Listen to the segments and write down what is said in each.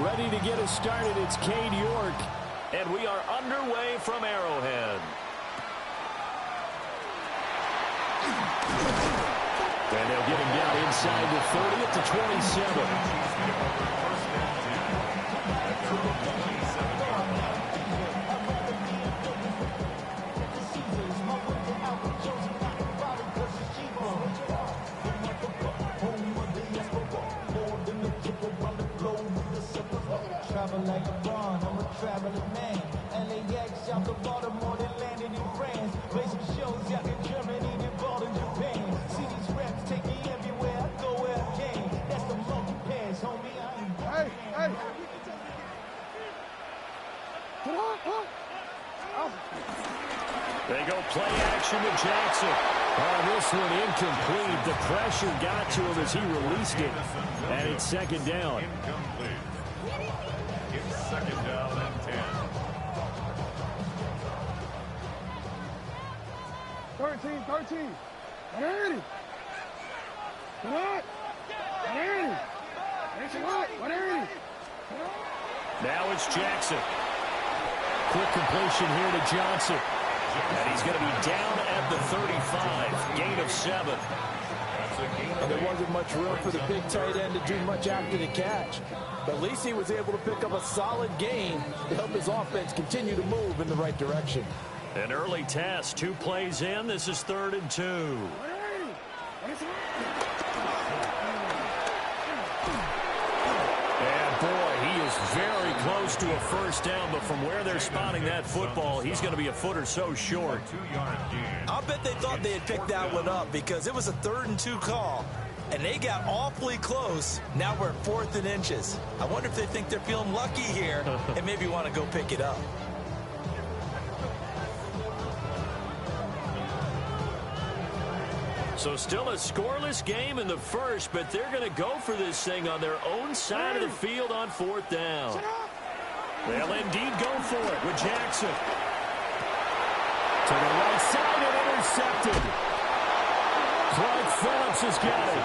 Ready to get us started, it's Cade York. And we are underway from Arrowhead. And they'll get him down inside the 30 at the 27. Like a bond, I'm a traveling man. LAX out to Baltimore, they landed in France. Play some shows out in Germany, then bought in Japan. See these reps take me everywhere, I go where I can. That's the monkey pass, homie. I ain't Hey! They go play action to Jackson. Oh, this one incomplete. The pressure got to him as he released it. And it's second down. Incomplete. It's second down and 10. 13. 180. What? 180. That's what? 180. Now it's Jackson. Quick completion here to Johnson. And he's going to be down at the 35. Gain of 7. And there wasn't much room for the big tight end to do much after the catch. But at least he was able to pick up a solid gain to help his offense continue to move in the right direction. An early test. 2 plays in. This is 3rd and 2. And boy, he is very close to a first down. But from where they're spotting that football, he's going to be a foot or so short. I'll bet they thought they had picked that one up because it was a 3rd and 2 call. And they got awfully close. Now we're at 4th and inches. I wonder if they think they're feeling lucky here and maybe want to go pick it up. So still a scoreless game in the first, but they're going to go for this thing on their own side of the field on 4th down. They'll indeed go for it with Jackson. To the right side and intercepted. Clark Phillips has got it.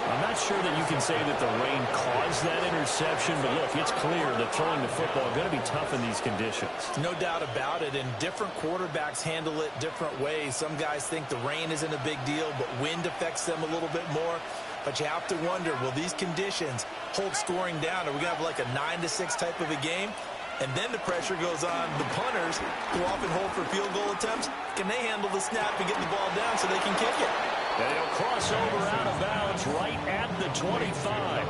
I'm not sure that you can say that the rain caused that interception, but look, it's clear that throwing the football is going to be tough in these conditions. No doubt about it, and different quarterbacks handle it different ways. Some guys think the rain isn't a big deal, but wind affects them a little bit more. But you have to wonder, will these conditions hold scoring down? Are we going to have like a 9-6 type of a game? And then the pressure goes on the punters who often hold for field goal attempts. Can they handle the snap and get the ball down so they can kick it? And he'll cross over out of bounds right at the 25.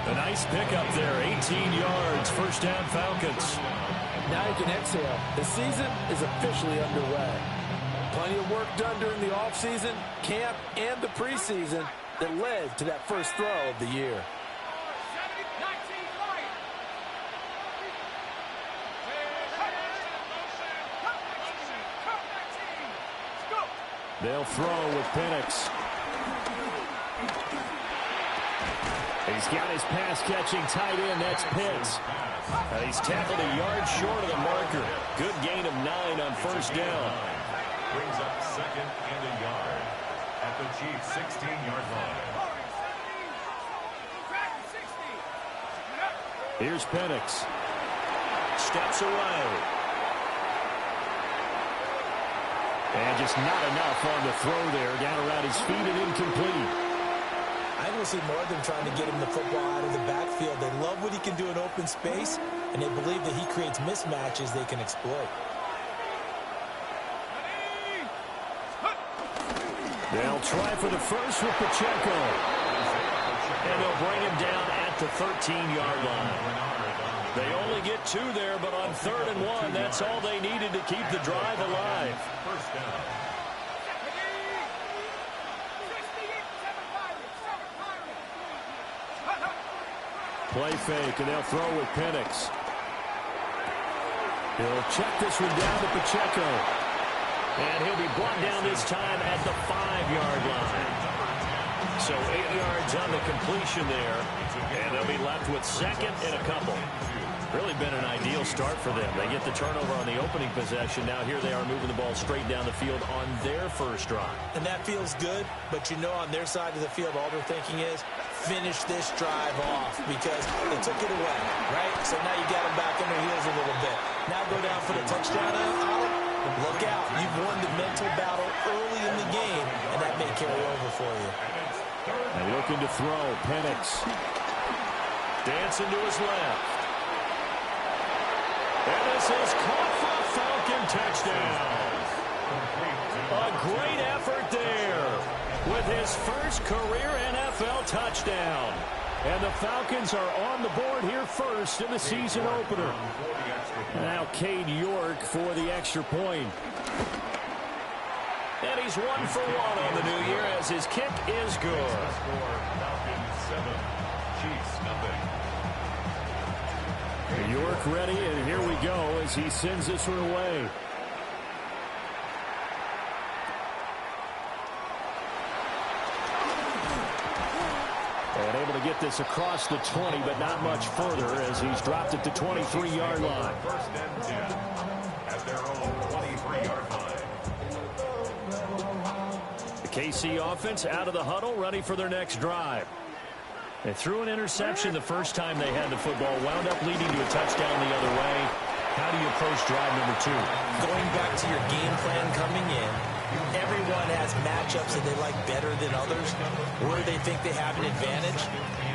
A nice pickup there, 18 yards, first down Falcons. Now you can exhale. The season is officially underway. Plenty of work done during the offseason, camp, and the preseason that led to that first throw of the year. They'll throw with Penix. He's got his pass-catching tight end. That's Pitts. He's tackled a yard short of the marker. Good gain of 9 on first down. Brings up 2nd and a yard at the Chiefs' 16-yard line. Here's Penix. Steps away. And just not enough on the throw there. Down around his feet and incomplete. I don't see more of them trying to get him the football out of the backfield. They love what he can do in open space, and they believe that he creates mismatches they can exploit. They'll try for the first with Pacheco. And they'll bring him down at the 13-yard line. They only get 2 there, but on 3rd and 1, that's all they needed to keep the drive alive. First down. Play fake, and they'll throw with Penix. He'll check this one down to Pacheco. And he'll be brought down this time at the 5-yard line. So 8 yards on the completion there. And they'll be left with 2nd and a couple. Really been an ideal start for them. They get the turnover on the opening possession. Now here they are moving the ball straight down the field on their first drive. And that feels good, but you know on their side of the field all they're thinking is finish this drive off because they took it away, right? So now you got them back on their heels a little bit. Now go down for the touchdown. Look out. You've won the mental battle early in the game, and that may carry over for you. And looking to throw, Penix. Dancing to his left. And this is caught for a Falcon touchdown. A great effort there with his first career NFL touchdown. And the Falcons are on the board here first in the season opener. Now Cade York for the extra point. And he's 1 for 1 on the new year as his kick is good. York ready, and here we go as he sends this one away. And able to get this across the 20, but not much further as he's dropped it to 23-yard line. First and 10 at their own 23-yard line. The KC offense out of the huddle, ready for their next drive. They threw an interception the first time they had the football, wound up leading to a touchdown the other way. How do you approach drive number 2? Going back to your game plan coming in, everyone has matchups that they like better than others, where they think they have an advantage.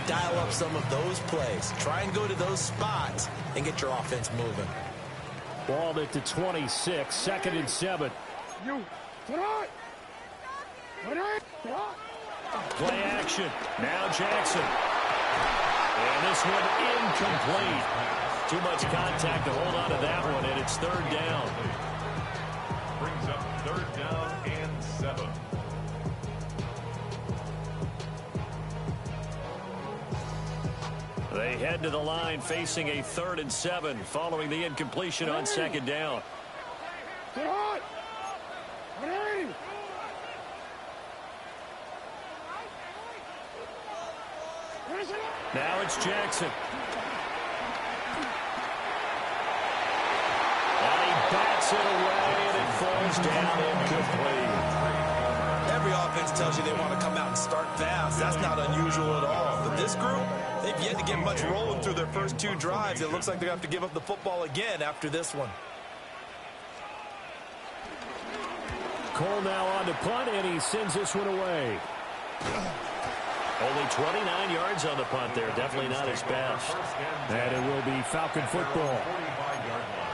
Dial up some of those plays. Try and go to those spots and get your offense moving. Balled it to 26, 2nd and 7. Play action. Now Jackson. And this one incomplete. Too much contact to hold on to that one, and it's 3rd down. Brings up 3rd down and 7. They head to the line facing a 3rd and 7 following the incompletion on 2nd down. Now it's Jackson. And he bats it away, and it falls down incomplete. Every offense tells you they want to come out and start fast. That's not unusual at all. But this group, they've yet to get much rolling through their first 2 drives. It looks like they have to give up the football again after this one. Cole now on to punt, and he sends this one away. Only 29 yards on the punt there. Definitely not his best. And it will be Falcon football. 45-yard line.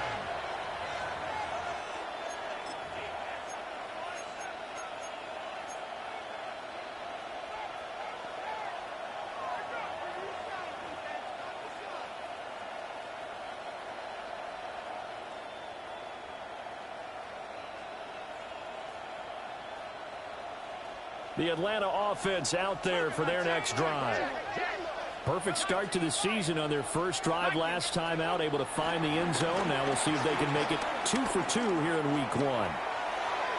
The Atlanta offense out there for their next drive. Perfect start to the season on their first drive last time out, able to find the end zone. Now we'll see if they can make it 2 for 2 here in week 1.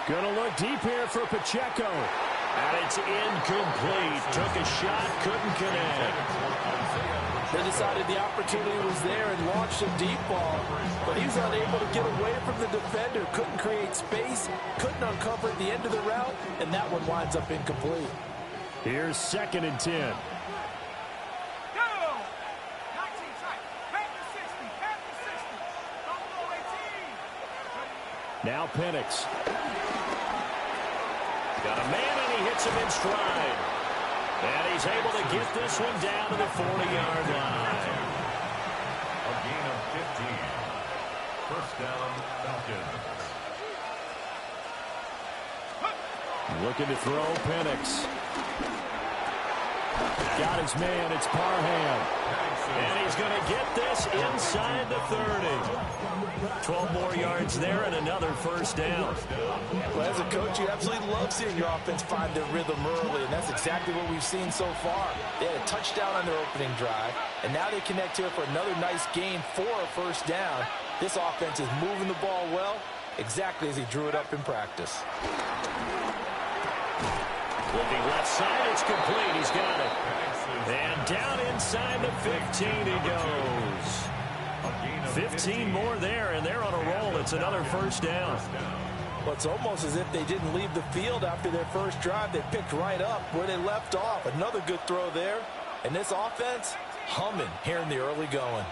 Going to look deep here for Pacheco. And it's incomplete. Took a shot, couldn't connect. They decided the opportunity was there and launched a deep ball, but he's unable to get away from the defender. Couldn't create space, couldn't uncover at the end of the route, and that one winds up incomplete. Here's 2nd and 10. Now Penix. Got a man, and he hits him in stride. And he's able to get this one down to the 40-yard line. A gain of 15. First down, Falcons. Looking to throw, Penix. Got his man, it's Parham. And he's going to get this inside the 30. 12 more yards there and another first down. Well, as a coach, you absolutely love seeing your offense find their rhythm early, and that's exactly what we've seen so far. They had a touchdown on their opening drive, and now they connect here for another nice gain for a first down. This offense is moving the ball well, exactly as he drew it up in practice. Looking left side, it's complete. He's got it. And down inside the 15 he goes. 15 more there, and they're on a roll. It's another first down. Well, it's almost as if they didn't leave the field after their first drive. They picked right up where they left off. Another good throw there. And this offense, humming here in the early going.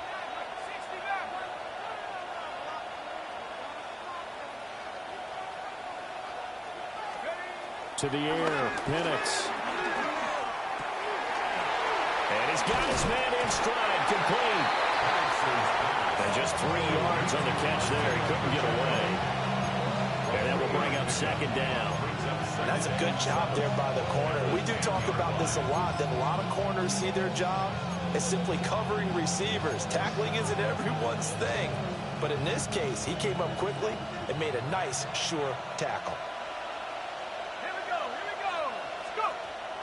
To the air, Penix. And he's got his man in stride, complete. And just 3 yards on the catch there. He couldn't get away. And that will bring up second down. That's a good job there by the corner. We do talk about this a lot, that a lot of corners see their job as simply covering receivers. Tackling isn't everyone's thing. But in this case, he came up quickly and made a nice, sure tackle.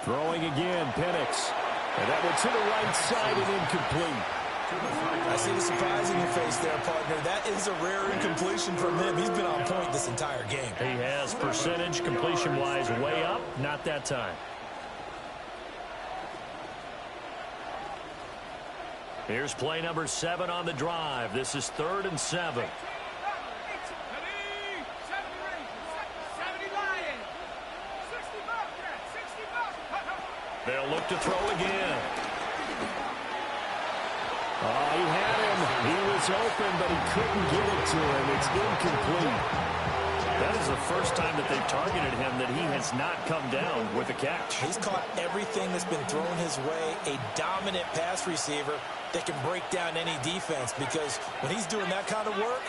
Throwing again, Penix. And that one to the right side and incomplete. I see the surprise in your face there, partner. That is a rare incompletion from him. He's been on point this entire game. He has percentage completion-wise way up. Not that time. Here's play number 7 on the drive. This is 3rd and 7. They'll look to throw again. Oh, he had him. He was open, but he couldn't get it to him. It's incomplete. That is the first time that they've targeted him that he has not come down with a catch. He's caught everything that's been thrown his way. A dominant pass receiver that can break down any defense, because when he's doing that kind of work,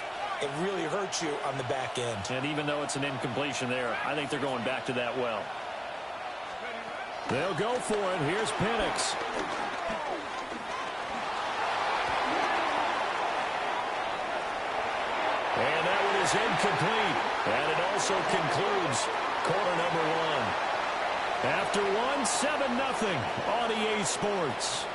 it really hurts you on the back end. And even though it's an incompletion there, I think they're going back to that well. They'll go for it. Here's Penix. And that one is incomplete. And it also concludes quarter number 1. After one, 7-0 on EA Sports.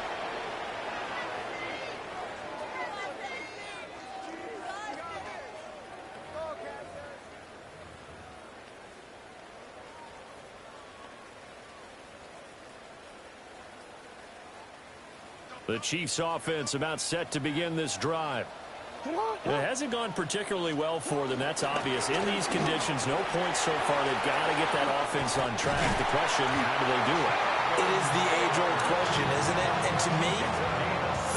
The Chiefs offense about set to begin this drive. It hasn't gone particularly well for them. That's obvious. In these conditions, no points so far. They've got to get that offense on track. The question, how do they do it? It is the age-old question, isn't it? And to me,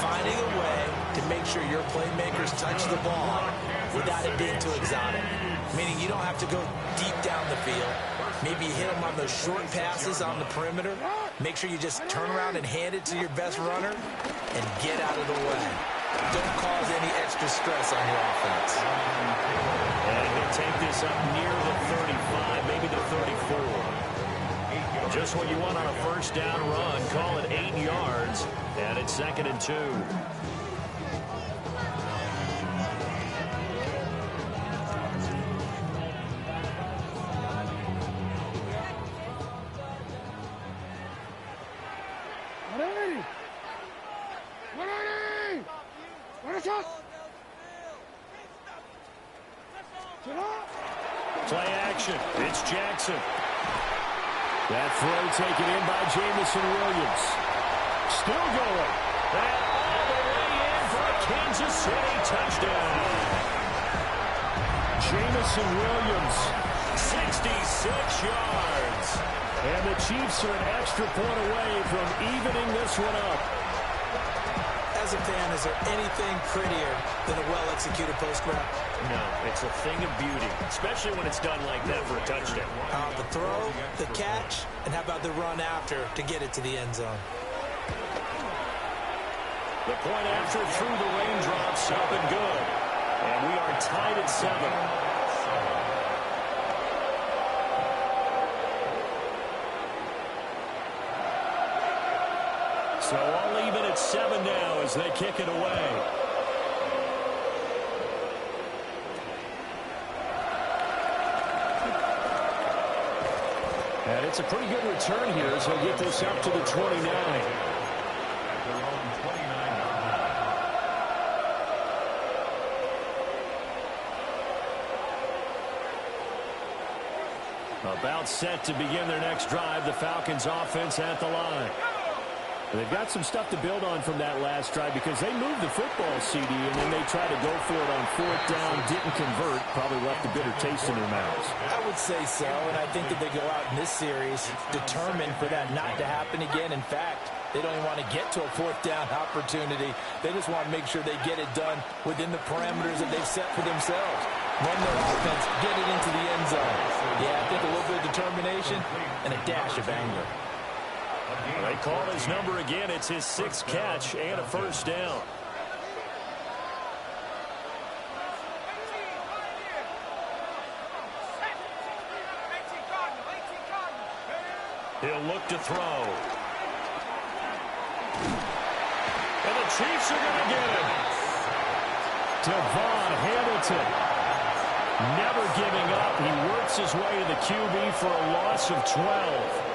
finding a way to make sure your playmakers touch the ball without it being too exotic. Meaning you don't have to go deep down the field. Maybe hit them on those short passes on the perimeter. Make sure you just turn around and hand it to your best runner and get out of the way. Don't cause any extra stress on your offense. And he'll take this up near the 35, maybe the 34. Just what you want on a first down run. Call it 8 yards, and it's 2nd and 2. Play action. It's Jackson. That throw taken in by Jamison Williams. Still going. And all the way in for a Kansas City touchdown. Jamison Williams. 66 yards. And the Chiefs are an extra point away from evening this one up. As a fan, is there anything prettier than a well-executed post route? No, it's a thing of beauty, especially when it's done like that for a touchdown. The throw, the catch, and how about the run after to get it to the end zone? The point after through the raindrops, up and good. And we are tied at 7. So all even at 7 now as they kick it away. And it's a pretty good return here as he'll get this up to the 29. About set to begin their next drive. The Falcons offense at the line. They've got some stuff to build on from that last drive because they moved the football, CD, and then they tried to go for it on fourth down, didn't convert, probably left a bitter taste in their mouths. I would say so, and I think that they go out in this series determined for that not to happen again. In fact, they don't even want to get to a fourth down opportunity. They just want to make sure they get it done within the parameters that they've set for themselves. Run their offense, get it into the end zone. Yeah, I think a little bit of determination and a dash of anger. They call his number again. It's his 6th catch and a first down. He'll look to throw. And the Chiefs are going to get him. Devon Hamilton, never giving up. He works his way to the QB for a loss of 12.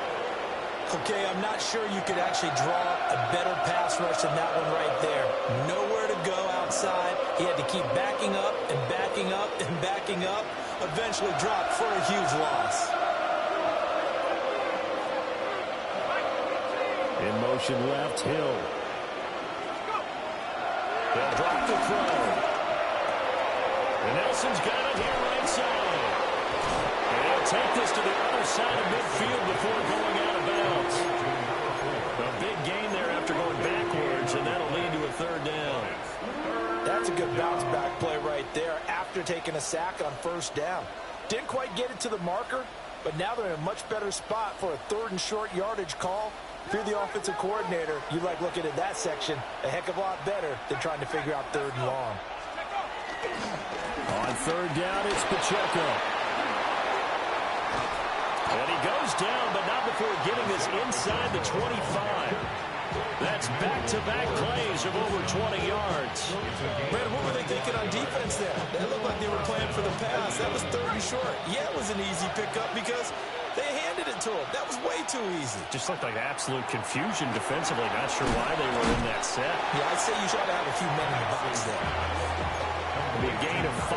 Okay, I'm not sure you could actually draw a better pass rush than that one right there. Nowhere to go outside. He had to keep backing up and backing up and backing up. Eventually dropped for a huge loss. In motion left, Hill. They'll drop the throw. And Nelson's got it here right side. And he'll take this to the other side of midfield before going out of bounds. A big gain there after going backwards, and that'll lead to a third down. That's a good bounce back play right there after taking a sack on first down. Didn't quite get it to the marker, but now they're in a much better spot for a 3rd and short yardage call. If you're the offensive coordinator, you like looking at that section a heck of a lot better than trying to figure out 3rd and long. On 3rd down, it's Pacheco. And he goes down, but not before getting this inside the 25. That's back-to-back plays of over 20 yards. Brandon, what were they thinking on defense there? That looked like they were playing for the pass. That was 3rd and short. Yeah, it was an easy pickup because they handed it to him. That was way too easy. Just looked like absolute confusion defensively. Not sure why they were in that set. Yeah, I'd say you should have a few men in the box there. It'll be a gain of 5,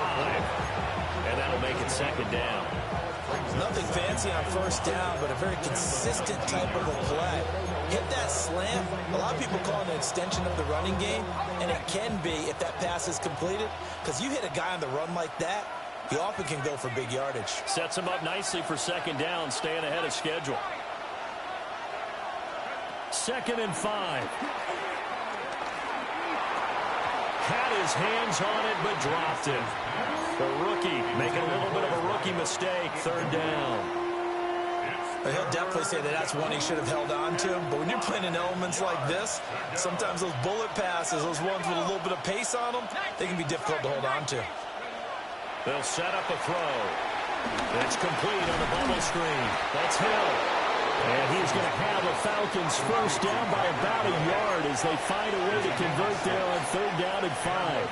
and that'll make it 2nd down. Nothing fancy on first down, but a very consistent type of a play. Hit that slant. A lot of people call it an extension of the running game, and it can be if that pass is completed, because you hit a guy on the run like that, he often can go for big yardage. Sets him up nicely for 2nd down, staying ahead of schedule. 2nd and 5. Had his hands on it, but dropped it. The rookie making a little bit of a rookie mistake. 3rd down. He'll definitely say that that's one he should have held on to. But when you're playing in elements like this, sometimes those bullet passes, those ones with a little bit of pace on them, they can be difficult to hold on to. They'll set up a throw. It's complete on the bubble screen. That's Hill. And he's going to have the Falcons first down by about a yard as they find a way to convert there on 3rd down and 5.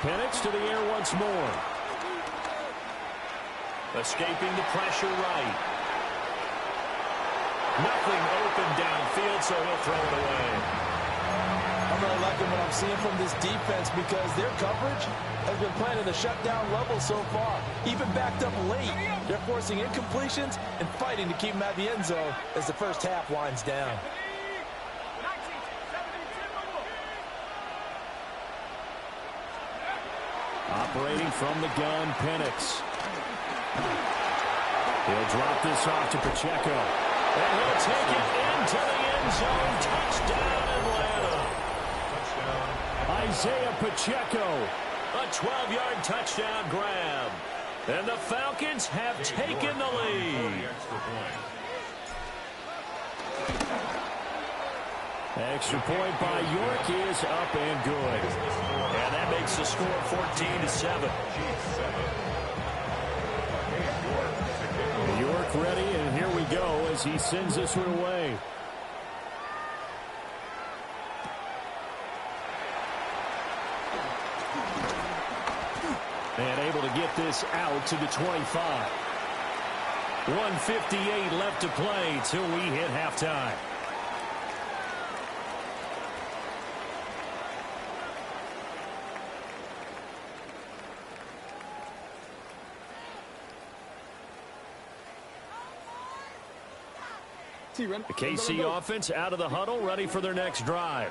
Penix to the air once more. Escaping the pressure right. Nothing open downfield, so he'll throw it away. I'm really liking what I'm seeing from this defense because their coverage has been playing at a shutdown level so far. Even backed up late, they're forcing incompletions and fighting to keep them out of the end zone as the first half winds down. Operating from the gun, Penix. He'll drop this off to Pacheco. And he'll take it into the end zone. Touchdown, Atlanta. Isaiah Pacheco. A 12-yard touchdown grab. And the Falcons have taken the lead. Extra point by York is up and good. And that makes the score 14-7. York ready, and here we go as he sends this one away. And able to get this out to the 25. 1:58 left to play till we hit halftime. The KC offense out of the huddle, ready for their next drive.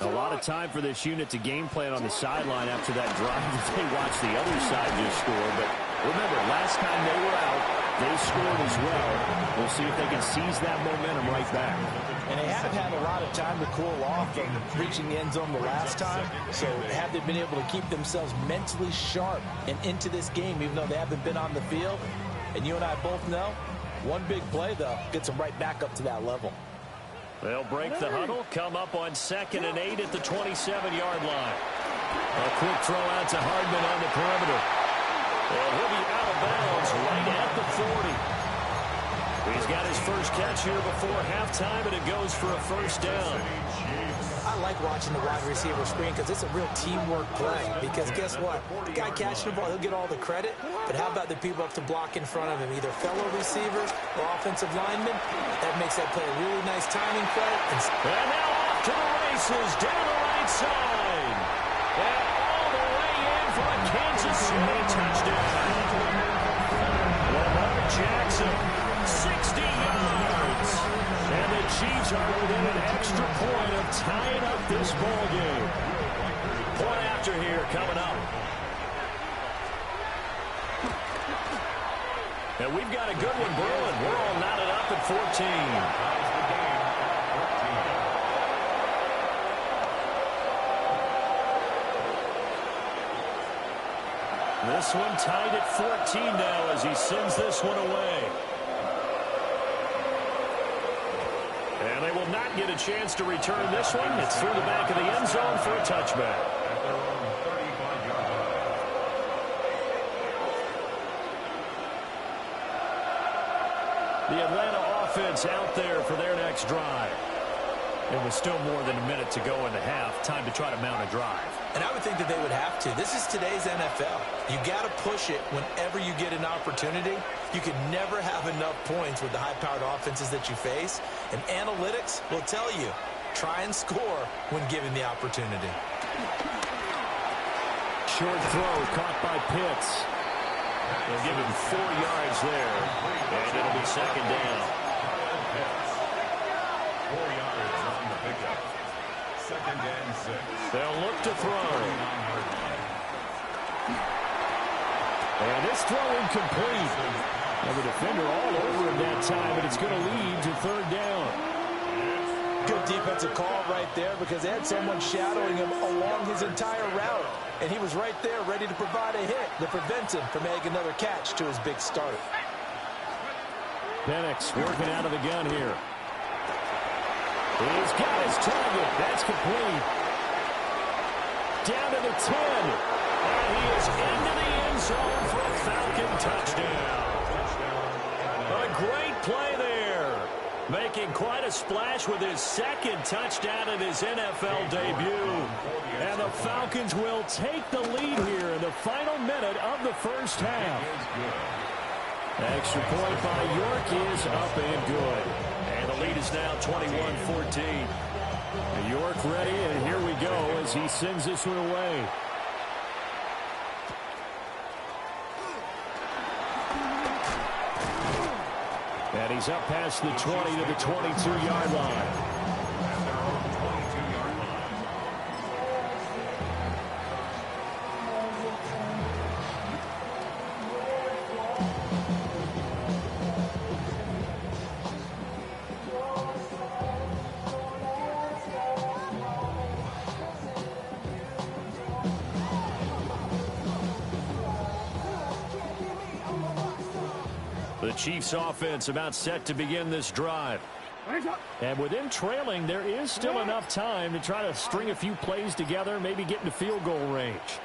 A lot of time for this unit to game plan on the sideline after that drive. They watched the other side just score. But remember, last time they were out, they scored as well. We'll see if they can seize that momentum right back. And they have had a lot of time to cool off from reaching the end zone the last time. So have they been able to keep themselves mentally sharp and into this game, even though they haven't been on the field? And you and I both know, one big play, though, gets them right back up to that level. They'll break the huddle, come up on 2nd and 8 at the 27-yard line. A quick throw out to Hardman on the perimeter. And he'll be out of bounds right at the 40. He's got his first catch here before halftime, and it goes for a first down. I like watching the wide receiver screen because it's a real teamwork play. Because guess what? The guy catching the ball, he'll get all the credit. But how about the people up to block in front of him, either fellow receivers or offensive linemen? That makes that play a really nice timing play. And now off to the races, down the right side. And all the way in for a Kansas City touchdown. Lamar Jackson, 60 yards. And the Chiefs are within an extra point of tying up this ball game. Point after here coming up. And we've got a good one brewing. We're all knotted up at 14. This one tied at 14 now as he sends this one away. And they will not get a chance to return this one. It's through the back of the end zone for a touchback. The Atlanta offense out there for their next drive. It was still more than a minute to go in the half. Time to try to mount a drive. And I would think that they would have to. This is today's NFL. You got to push it whenever you get an opportunity. You can never have enough points with the high-powered offenses that you face. And analytics will tell you, try and score when given the opportunity. Short throw caught by Pitts. They'll give him 4 yards there. And it'll be second down. 4 yards on the pickup. 2nd and 6. They'll look to throw. And this throw incomplete. And the defender all over him that time, but it's going to lead to 3rd down. Good defensive call right there because they had someone shadowing him along his entire route. And he was right there ready to provide a hit that prevents him from making another catch to his big start. Penix working out of the gun here. He's got his target. That's complete. Down to the 10. And he is into the end zone for a Falcon touchdown. A great play there. Making quite a splash with his 2nd touchdown in his NFL debut. And the Falcons will take the lead here in the final minute of the first half. Extra point by York is up and good. And the lead is now 21-14. York ready, and here we go as he sends this one away. And he's up past the 20 to the 22-yard line. The Chiefs offense about set to begin this drive. And with them trailing, there is still enough time to try to string a few plays together, maybe get into field goal range.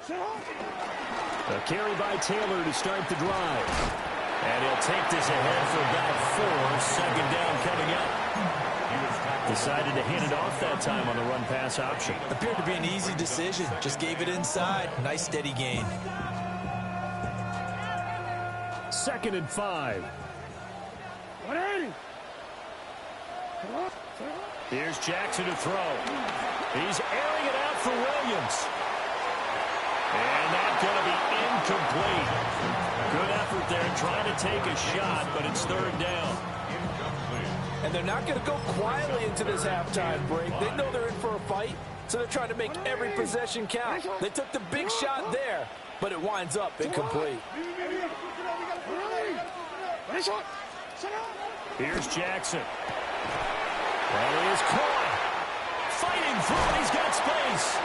A carry by Taylor to start the drive. And he'll take this ahead for about 4. 2nd down coming up. Decided to hand it off that time on the run-pass option. Appeared to be an easy decision. Just gave it inside. Nice steady gain. 2nd and 5. Here's Jackson to throw. He's airing it out for Williams. And that's going to be complete. Good effort there trying to take a shot, but it's third down. And they're not going to go quietly into this halftime break. They know they're in for a fight, so they're trying to make every possession count. They took the big shot there, but it winds up incomplete. Here's Jackson. And he is caught. Fighting through it. He's got space.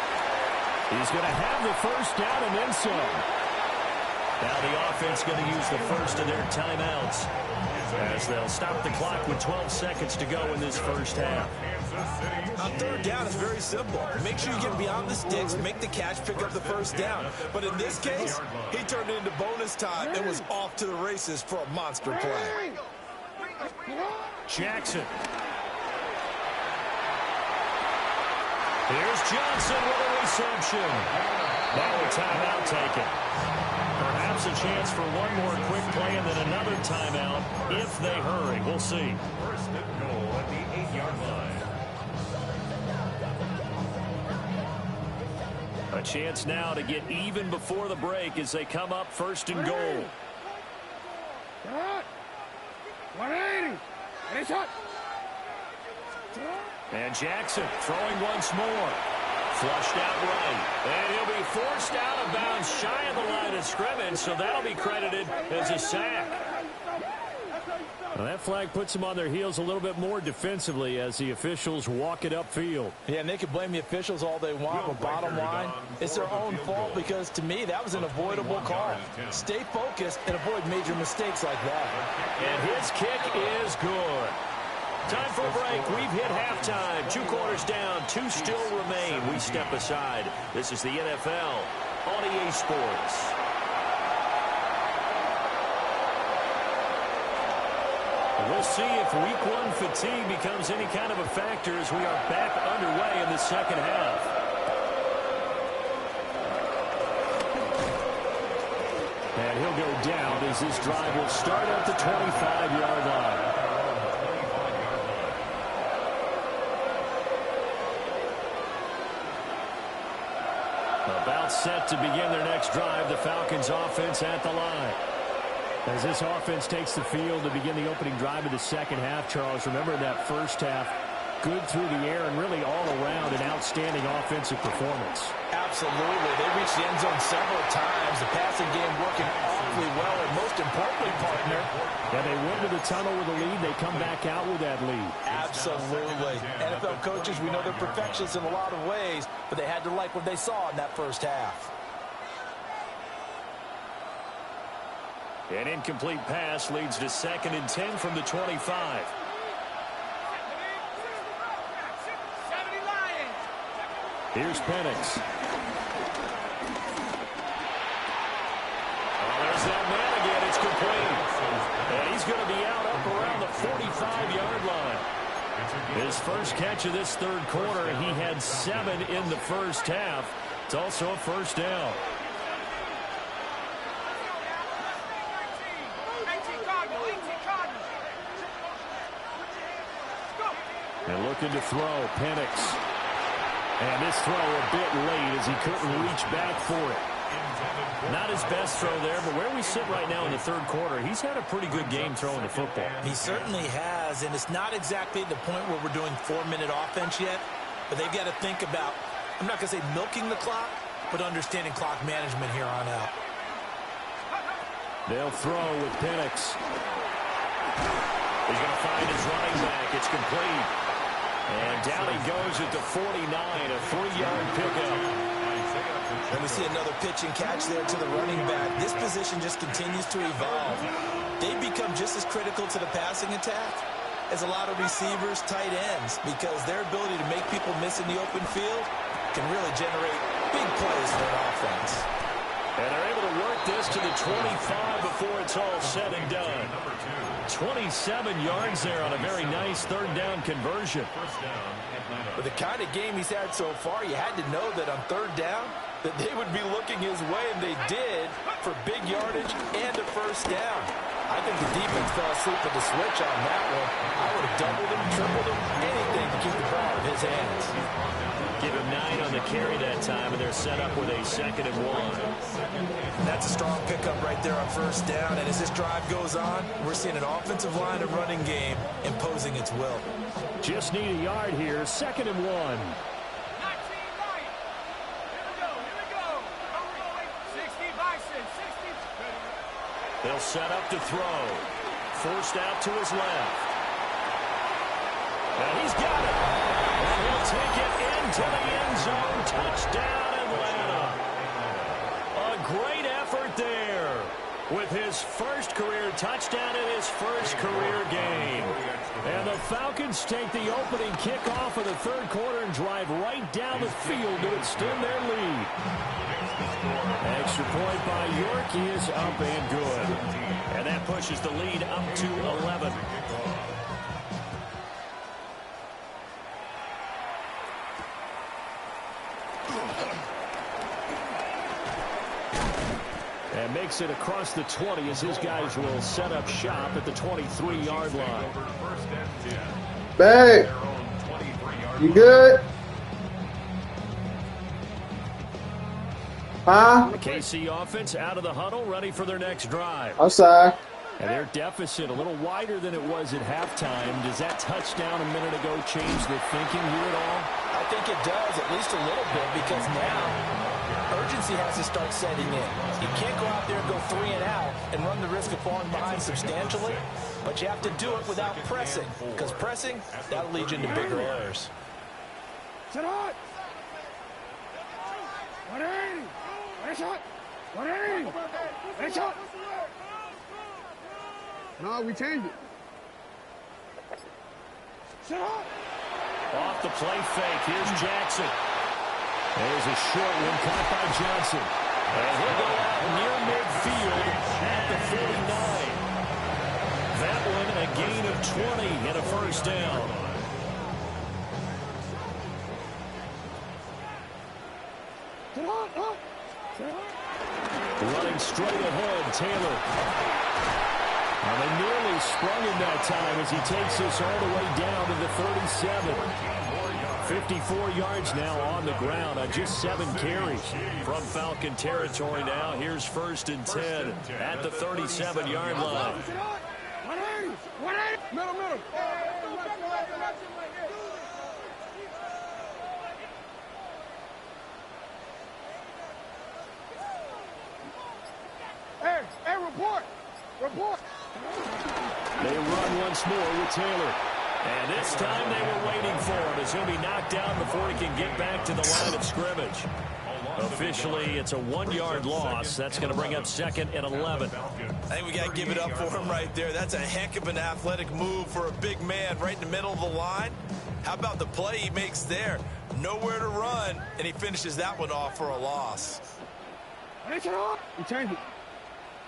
He's going to have the first down and then some. Now the offense going to use the first of their timeouts as they'll stop the clock with 12 seconds to go in this first half. On third down, it's very simple. Make sure you get beyond the sticks, make the catch, pick up the first down. But in this case, he turned it into bonus time and was off to the races for a monster play. Jackson. Here's Johnson with a reception. Now a timeout taken. Perhaps a chance for one more quick play and then another timeout if they hurry. We'll see. First and goal at the 8-yard line. A chance now to get even before the break as they come up first and goal. 180. And Jackson throwing once more. Flushed out right. And he'll be forced out of bounds shy of the line of scrimmage, so that'll be credited as a sack. Well, that flag puts them on their heels a little bit more defensively as the officials walk it upfield. Yeah, and they can blame the officials all they want, but bottom line, it's their own fault because, to me, that was an avoidable call. Stay focused and avoid major mistakes like that. And his kick is good. Time for a break. We've hit halftime. 2 quarters down. 2 still remain. We step aside. This is the NFL on EA Sports. We'll see if Week 1 fatigue becomes any kind of a factor as we are back underway in the second half. And he'll go down as this drive will start at the 25-yard line. About set to begin their next drive, the Falcons offense at the line. As this offense takes the field to begin the opening drive of the second half, Charles, remember that first half, good through the air and really all around an outstanding offensive performance. Absolutely. They reached the end zone several times. The passing game working awfully well, and most importantly, partner. Yeah, they went to the tunnel with a lead. They come back out with that lead. Absolutely. NFL coaches, we know they're perfectionists in a lot of ways, but they had to like what they saw in that first half. An incomplete pass leads to 2nd and 10 from the 25. Here's Penix. Oh, there's that man again. It's complete. And he's going to be out up around the 45-yard line. His first catch of this third quarter, he had 7 in the first half. It's also a first down. And looking to throw, Penix. And this throw a bit late as he couldn't reach back for it. Not his best throw there, but where we sit right now in the third quarter, he's had a pretty good game throwing the football. He certainly has, and it's not exactly the point where we're doing 4-minute offense yet, but they've got to think about, I'm not going to say milking the clock, but understanding clock management here on out. They'll throw with Penix. He's going to find his running back. It's complete. And down he goes at the 49, a 3-yard pickup. And we see another pitch and catch there to the running back. This position just continues to evolve. They become just as critical to the passing attack as a lot of receivers, tight ends, because their ability to make people miss in the open field can really generate big plays for an offense. And they're able to work this to the 25 before it's all said and done. 27 yards there on a very nice third down conversion. With the kind of game he's had so far, you had to know that on third down that they would be looking his way, and they did, for big yardage and a first down. I think the defense fell asleep at the switch on that one. I would have doubled him, tripled him, anything to keep the ball in his hands. Give him 9 on the carry that time, and they're set up with a 2nd and 1. That's a strong pickup right there on first down. And as this drive goes on, we're seeing an offensive line and running game imposing its will. Just need a yard here. 2nd and 1. They'll set up to throw. Forced out to his left. And he's got it. And he'll take it into the end zone. Touchdown, Atlanta. A great effort there with his first career touchdown in his first career game. And the Falcons take the opening kickoff of the 3rd quarter and drive right down the field to extend their lead. Extra point by York. He is up and good. And that pushes the lead up to 11. And makes it across the 20 as his guys will set up shop at the 23-yard line. Babe, you good? Huh? The KC offense out of the huddle, ready for their next drive. I'm sorry. And their deficit a little wider than it was at halftime. Does that touchdown a minute ago change the thinking here at all? I think it does, at least a little bit, because now urgency has to start setting in. You can't go out there and go 3 and out and run the risk of falling behind substantially, but you have to do it without pressing, because pressing, that'll lead you into bigger errors. Sit hot. 180. Nice shot. 180. Nice shot. No, we changed it. Sit hot. Off the play fake. Here's Jackson. There's a short one caught by Johnson. And he'll go out near midfield at the 49. That one a gain of 20 and a first down. Running straight ahead, Taylor. And they nearly sprung him that time as he takes this all the way down to the 37. 54 yards now on the ground on just 7 carries. From Falcon territory now, here's 1st and 10 at the 37-yard line. 180. 180. Middle, middle. Hey, report. Report. They run once more with Taylor. And this time they were waiting for him as he'll be knocked down before he can get back to the line of scrimmage. Officially, it's a 1-yard loss. That's going to bring up 2nd and 11. I think we got to give it up for him right there. That's a heck of an athletic move for a big man right in the middle of the line. How about the play he makes there? Nowhere to run, and he finishes that one off for a loss. Hey, shut up. You changed it.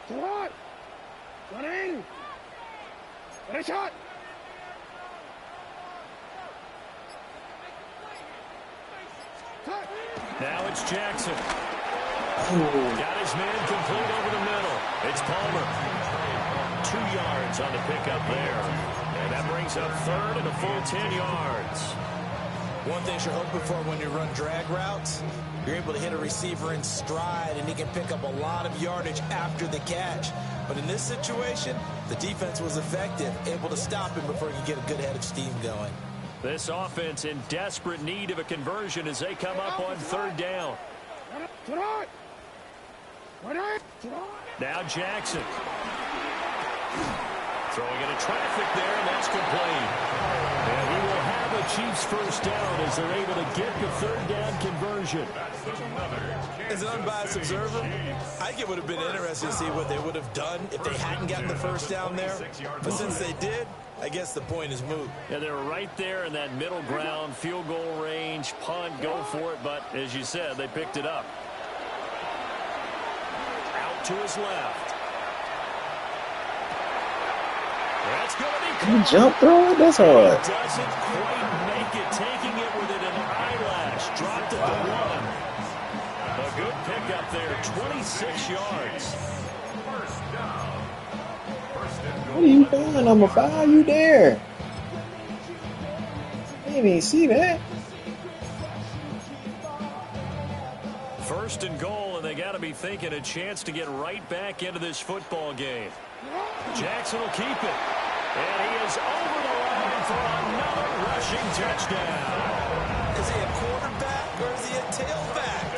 Shut up. 180. Hey, shot. Now it's Jackson. Got his man complete over the middle. It's Palmer. 2 yards on the pickup there. And that brings up 3rd and a full 10 yards. One thing you're hoping for when you run drag routes, you're able to hit a receiver in stride, and he can pick up a lot of yardage after the catch. But in this situation, the defense was effective, able to stop him before he could get a good head of steam going. This offense in desperate need of a conversion as they come up on 3rd down. Now Jackson. Throwing into traffic there, and that's complete. And he will have a Chiefs first down as they're able to get the 3rd down conversion. As an unbiased observer, I think it would have been interesting to see what they would have done if they hadn't gotten the first down there. But since they did, I guess the point is moot. Yeah, they were right there in that middle ground, field goal range, punt, go for it. But as you said, they picked it up. Out to his left. That's going to be Can you jump throw it? That's hard. Doesn't quite make it, taking it within an eyelash. Dropped at the 1. A good pickup there, 26 yards. What are you doing, number 5? You there? I didn't even see that. First and goal, and they got to be thinking a chance to get right back into this football game. Jackson will keep it. And he is over the line for another rushing touchdown. Is he a quarterback or is he a tailback?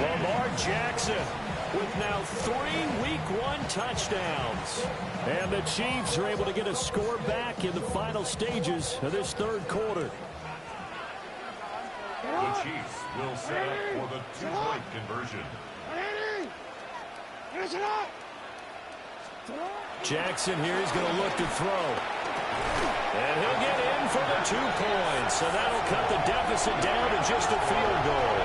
Lamar Jackson with now 3 Week 1 touchdowns. And the Chiefs are able to get a score back in the final stages of this third quarter. The Chiefs will set up for the 2-point conversion. Jackson here is going to look to throw. And he'll get in for the 2 points. So that'll cut the deficit down to just a field goal.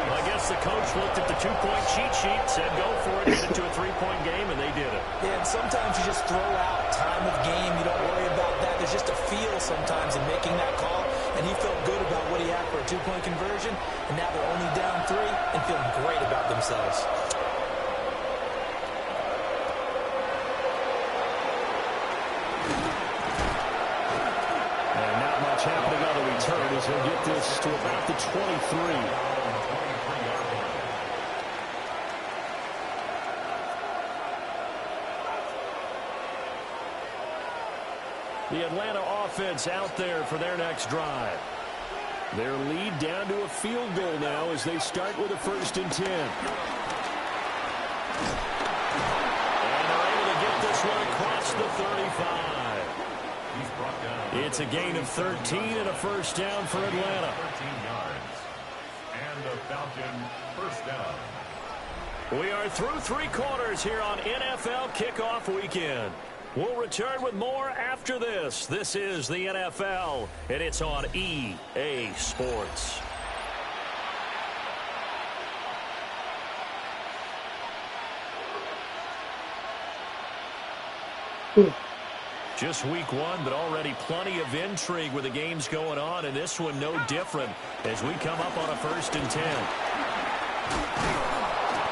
Well, I guess the coach looked at the 2-point cheat sheet, said go for it, get it to a 3-point game, and they did it. Yeah, and sometimes you just throw out time of game. You don't worry about that. There's just a feel sometimes in making that call. And he felt good about what he had for a 2-point conversion. And now they're only down 3 and feeling great about themselves. And not much happening on the return as he'll get this to about the 23. The Atlanta offense out there for their next drive. Their lead down to a field goal now as they start with a 1st and 10. And they're able to get this one across the 35. He's brought down. It's a gain of 13 and a 1st down for Atlanta. 13 yards. And the Falcon first down. We are through 3 quarters here on NFL Kickoff Weekend. We'll return with more after this. This is the NFL, and it's on EA Sports. Just week 1, but already plenty of intrigue with the games going on, and this one no different as we come up on a 1st and 10.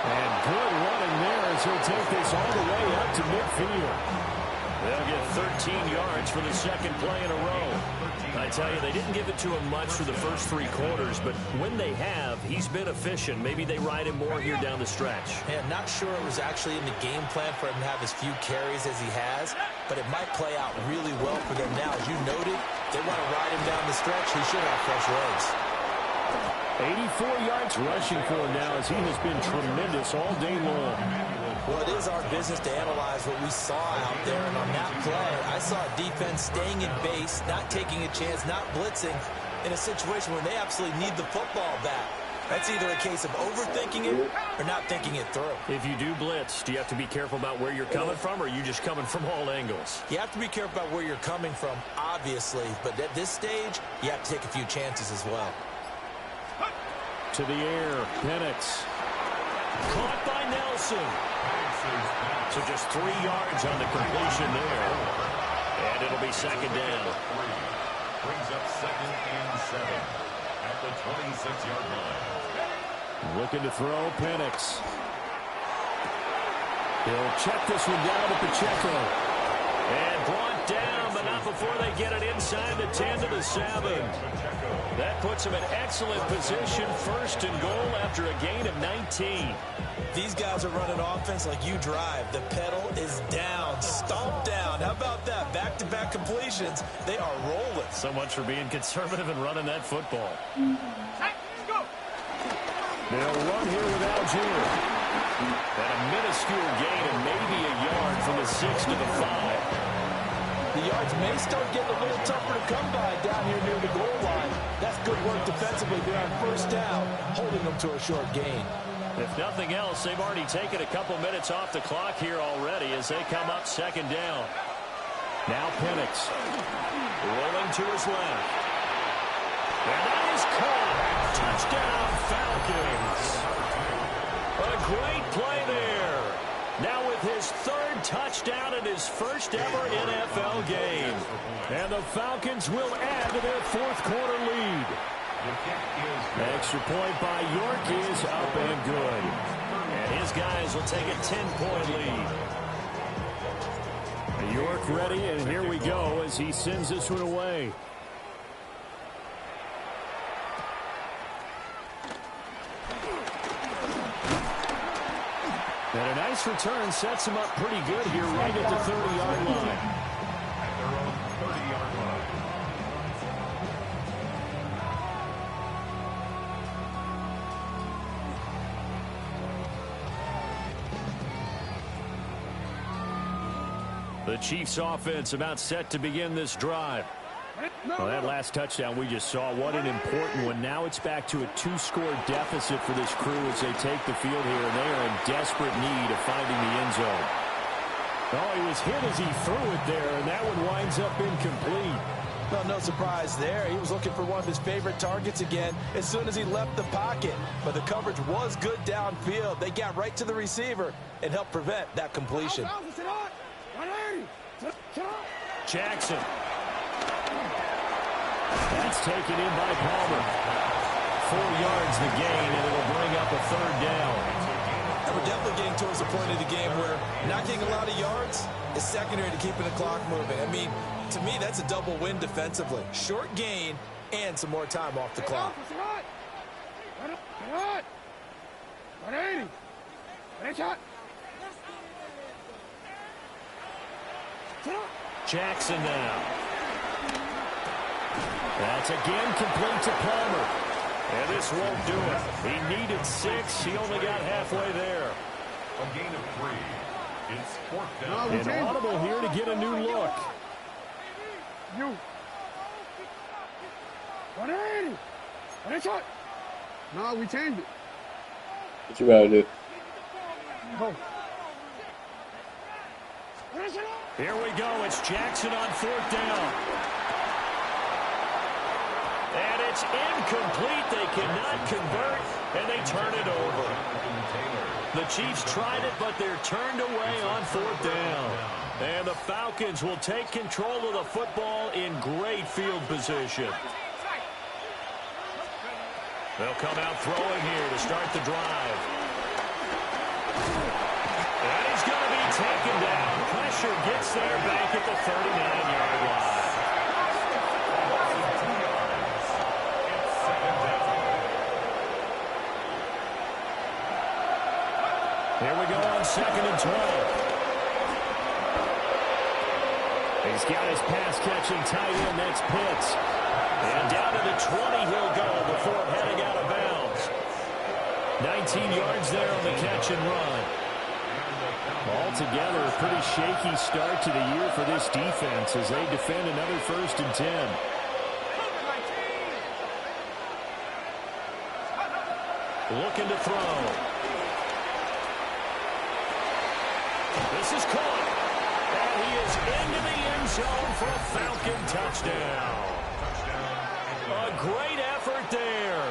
And good running there as he'll take this all the way up to midfield. They'll get 13 yards for the 2nd play in a row. I tell you, they didn't give it to him much for the first 3 quarters, but when they have, he's been efficient. Maybe they ride him more here down the stretch. Yeah, not sure it was actually in the game plan for him to have as few carries as he has, but it might play out really well for them now. As you noted, they want to ride him down the stretch. He should have fresh legs. 84 yards rushing for him now as he has been tremendous all day long. Well, it is our business to analyze what we saw out there, and on that play, I saw a defense staying in base, not taking a chance, not blitzing, in a situation where they absolutely need the football back. That's either a case of overthinking it or not thinking it through. If you do blitz, do you have to be careful about where you're coming from, or are you just coming from all angles? You have to be careful about where you're coming from, obviously, but at this stage, you have to take a few chances as well. To the air, Penix. Caught by Nelson. So just 3 yards on the completion there. And it'll be 2nd down. Brings up 2nd and 7 at the 26-yard line. Looking to throw, Penix. He'll check this one down to Pacheco. And brought down, but not before they get it inside the 10 to the 7. That puts him in excellent position, 1st and goal after a gain of 19. These guys are running offense like you drive. The pedal is down, stomped down. How about that? Back-to-back completions. They are rolling. So much for being conservative and running that football. They'll run here with Algier. And a minuscule gain of maybe a yard from the 6 to the 5. The yards may start getting a little tougher to come by down here near the goal line. That's good work defensively there on 1st down, holding them to a short gain. If nothing else, they've already taken a couple minutes off the clock here already as they come up 2nd down. Now Penix rolling to his left. And that is caught. Touchdown, Falcons. A great play there. Now with his 3rd touchdown in his 1st ever NFL game. And the Falcons will add to their 4th quarter lead. Extra point by York is up and good. And his guys will take a 10-point lead. back ready, and here we go as he sends this one away. And a nice return sets him up pretty good here right at the 30-yard line. At their own 30-yard line. The Chiefs offense about set to begin this drive. Well, that last touchdown we just saw, what an important one. Now it's back to a 2-score deficit for this crew as they take the field here, and they are in desperate need of finding the end zone. Oh, he was hit as he threw it there, and that one winds up incomplete. Well, no surprise there. He was looking for one of his favorite targets again as soon as he left the pocket. But the coverage was good downfield. They got right to the receiver and helped prevent that completion. Jackson. That's taken in by Palmer. 4 yards the gain, and it'll bring up a 3rd down. And we're definitely getting towards the point of the game where not getting a lot of yards is secondary to keeping the clock moving. I mean, to me, that's a double win defensively. Short gain and some more time off the clock. Jackson now. That's again complete to Palmer. And this won't do it. He needed 6. He only got halfway there. A gain of 3. It's 4th down. An audible here to get a new look. No, we changed it. What you gotta do? Go. Here we go. It's Jackson on 4th down. And it's incomplete. They cannot convert, and they turn it over. The Chiefs tried it, but they're turned away on 4th down. And the Falcons will take control of the football in great field position. They'll come out throwing here to start the drive. And he's going to be taken down. Pressure gets there back at the 39-yard line. Here we go on 2nd and 12. He's got his pass-catching tight end. That's Pitts. And down to the 20 he'll go before heading out of bounds. 19 yards there on the catch and run. Altogether, a pretty shaky start to the year for this defense as they defend another 1st and 10. Looking to throw. This is caught. And he is into the end zone for a Falcon touchdown. A great effort there.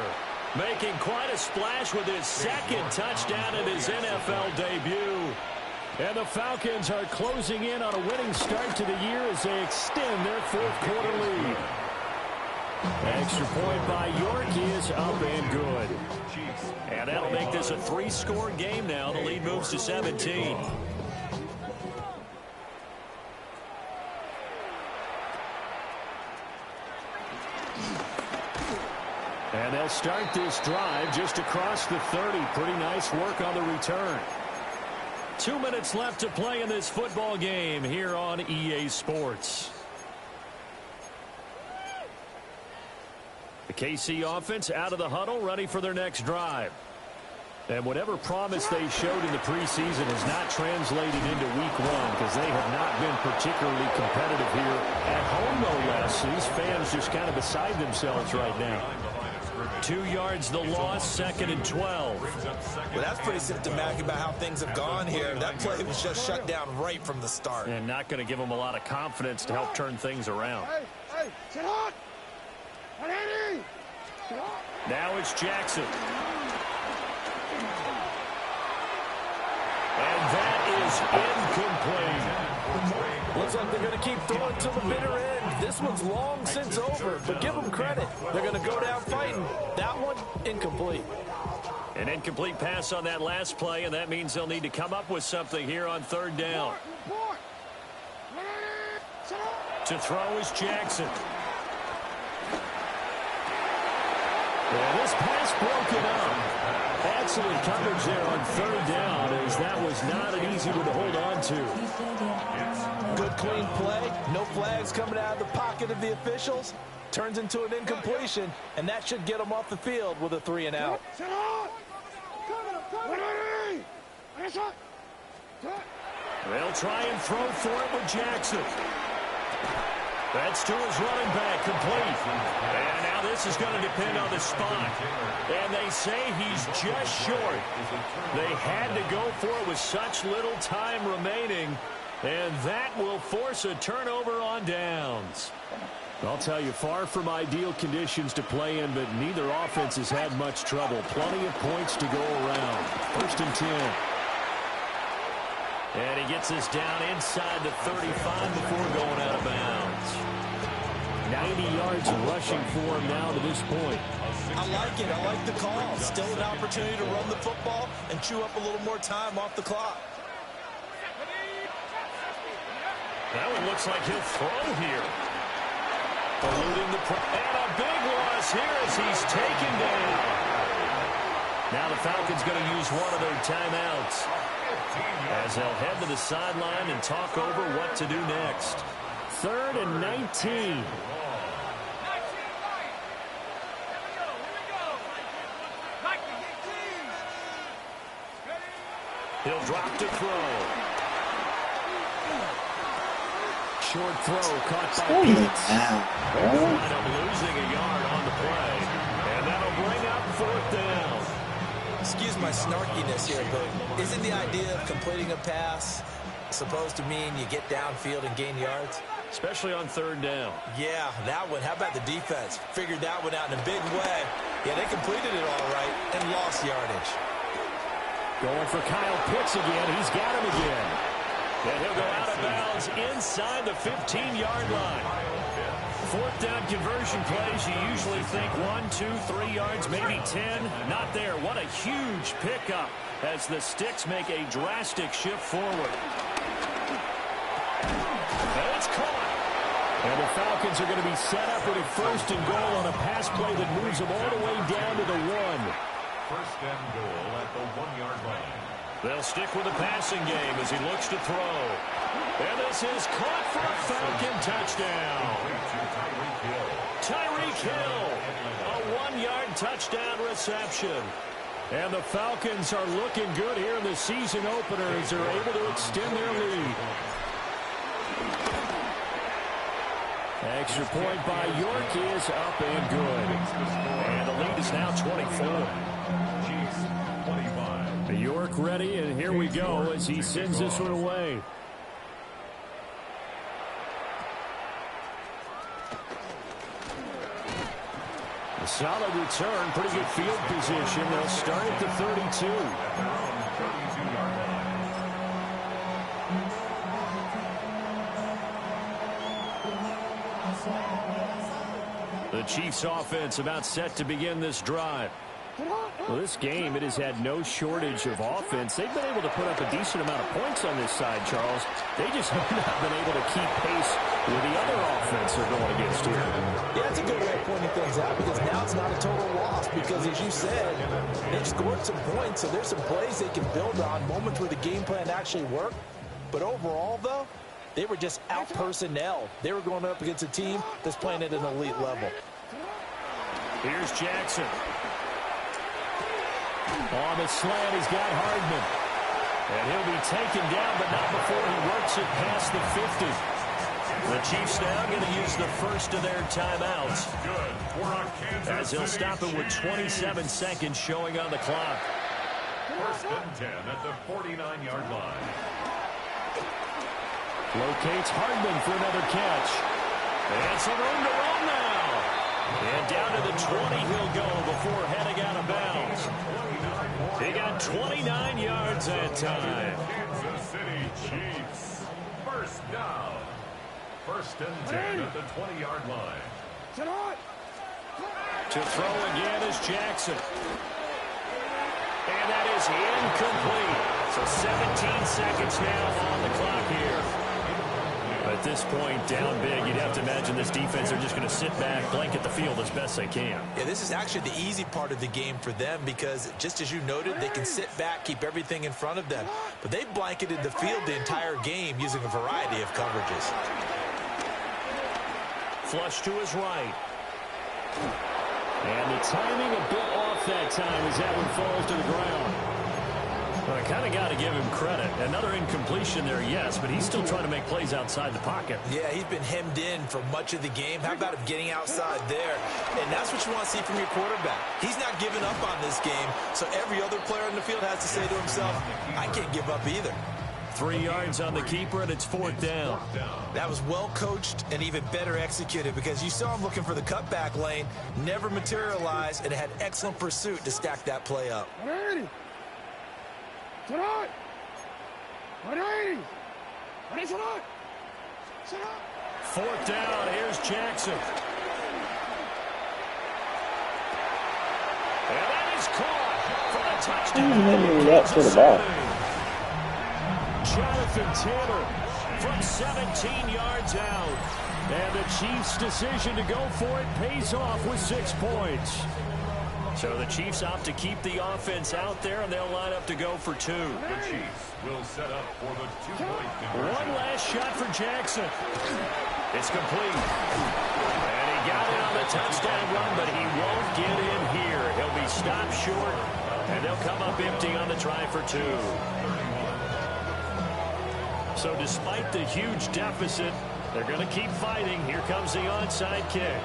Making quite a splash with his 2nd touchdown in his NFL debut. And the Falcons are closing in on a winning start to the year as they extend their 4th quarter lead. Extra point by York is up and good. And that'll make this a 3-score game now. The lead moves to 17. And they'll start this drive just across the 30. Pretty nice work on the return. 2 minutes left to play in this football game here on EA Sports. The KC offense out of the huddle, ready for their next drive. And whatever promise they showed in the preseason has not translated into week 1 because they have not been particularly competitive here at home, no less. These fans just kind of beside themselves right now. 2 yards the loss, 2nd and 12. Well, that's pretty symptomatic about how things have gone here. That play was just shut down right from the start. And not going to give them a lot of confidence to help turn things around. Hey, sit on! Now it's Jackson. And that is incomplete. Looks like they're going to keep throwing till the bitter end. This one's long since over, but give them credit. They're going to go down fighting. That one, incomplete. An incomplete pass on that last play, and that means they'll need to come up with something here on 3rd down. To throw is Jackson. And this pass broken up. Excellent coverage there on third down, as that was not an easy one to hold on to. Good clean play. No flags coming out of the pocket of the officials. Turns into an incompletion, and that should get them off the field with a 3 and out. They'll try and throw for it with Jackson. That's to his running back, complete. And now this is going to depend on the spot. And they say he's just short. They had to go for it with such little time remaining. And that will force a turnover on downs. I'll tell you, far from ideal conditions to play in, but neither offense has had much trouble. Plenty of points to go around. 1st and 10. And he gets this down inside the 35 before going out of bounds. 90 yards rushing for him now to this point. I like it. I like the call. Still an opportunity to run the football and chew up a little more time off the clock. That one looks like he'll throw here. Eluding the and a big loss here as he's taken down. Now the Falcons going to use one of their timeouts, as they'll head to the sideline and talk over what to do next. 3rd and 19. He'll drop to throw. Short throw caught by Pitts. Wind up losing a yard on the play. And that'll bring up 4th down. Excuse my snarkiness here, but isn't the idea of completing a pass supposed to mean you get downfield and gain yards? Especially on 3rd down. Yeah, that one. How about the defense? Figured that one out in a big way. Yeah, they completed it all right and lost yardage. Going for Kyle Pitts again. He's got him again. And he'll go out of bounds inside the 15-yard line. 4th down conversion plays, you usually think 1, 2, 3 yards, maybe 10. Not there. What a huge pickup as the Sticks make a drastic shift forward. And it's caught. And the Falcons are going to be set up with a 1st and goal on a pass play that moves them all the way down to the 1. 1st and goal at the 1-yard line. They'll stick with the passing game as he looks to throw. And this is caught for a Falcon touchdown. Tyreek Hill, a 1-yard touchdown reception. And the Falcons are looking good here in the season opener as they're able to extend their lead. Extra point by York is up and good. And the lead is now 24. York ready, and here we go as he sends this one away. A solid return, pretty good field position. They'll start at the 32. The Chiefs offense about set to begin this drive. Well, this game, it has had no shortage of offense. They've been able to put up a decent amount of points on this side, Charles. They just have not been able to keep pace with the other offense they're going against here. Yeah, that's a good way of pointing things out, because now it's not a total loss, because as you said, they've scored some points, so there's some plays they can build on, moments where the game plan actually worked. But overall, though, they were just out-personnel. They were going up against a team that's playing at an elite level. Here's Jackson. On the slant, he's got Hardman. And he'll be taken down, but not before he works it past the 50. The Chiefs now going to use the first of their timeouts, as they'll stop it with 27 seconds showing on the clock. 1st and 10 at the 49-yard line. Locates Hardman for another catch. And some room to run now. And down to the 20 he'll go before heading out of bounds. He got 29 yards that time. Kansas City Chiefs. 1st down. 1st and 10 at the 20-yard line. To throw again is Jackson. And that is incomplete. So 17 seconds now on the clock here. A this point, down big, you'd have to imagine this defense are just going to sit back, blanket the field as best they can. Yeah, this is actually the easy part of the game for them because, just as you noted, they can sit back, keep everything in front of them. But they blanketed the field the entire game using a variety of coverages. Flush to his right. And the timing a bit off that time as that one falls to the ground. Well, I kind of got to give him credit. Another incompletion there, yes, but he's still trying to make plays outside the pocket. Yeah, he's been hemmed in for much of the game. How about him getting outside there? And that's what you want to see from your quarterback. He's not giving up on this game, so every other player on the field has to say to himself, I can't give up either. 3 yards on the keeper, and it's 4th down. That was well coached and even better executed because you saw him looking for the cutback lane, never materialized, and had excellent pursuit to stack that play up. 4th down, here's Jackson. And that is caught for the touchdown. Jonathan Taylor from 17 yards out. And the Chiefs' decision to go for it pays off with 6 points. So the Chiefs opt to keep the offense out there, and they'll line up to go for 2. The Chiefs will set up for the 2-point conversion. One last shot for Jackson. It's complete. And he got it on the touchdown run, but he won't get in here. He'll be stopped short, and they'll come up empty on the try for 2. So despite the huge deficit, they're going to keep fighting. Here comes the onside kick.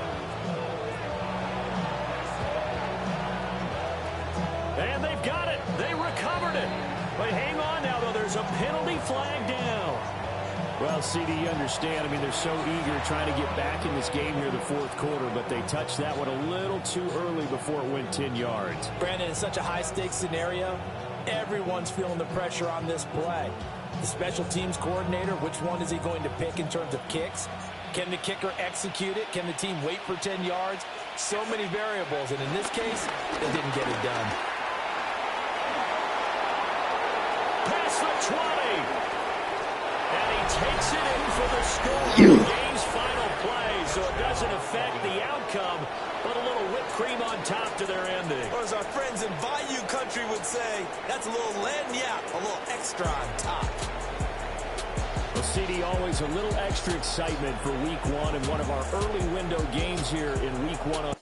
And they've got it. They recovered it. But hang on now, though. There's a penalty flag down. Well, CD, you understand. I mean, they're so eager trying to get back in this game here in the 4th quarter, but they touched that one a little too early before it went 10 yards. Brandon, in such a high-stakes scenario, everyone's feeling the pressure on this play. The special teams coordinator, which one is he going to pick in terms of kicks? Can the kicker execute it? Can the team wait for 10 yards? So many variables, and in this case, they didn't get it done. Past the 20. And he takes it in for the score. The game's final play, so it doesn't affect the outcome, but a little whipped cream on top to their ending. Or as our friends in Bayou Country would say, that's a little lagniappe, a little extra on top. Well, CD, always a little extra excitement for Week 1 and one of our early window games here in Week 1.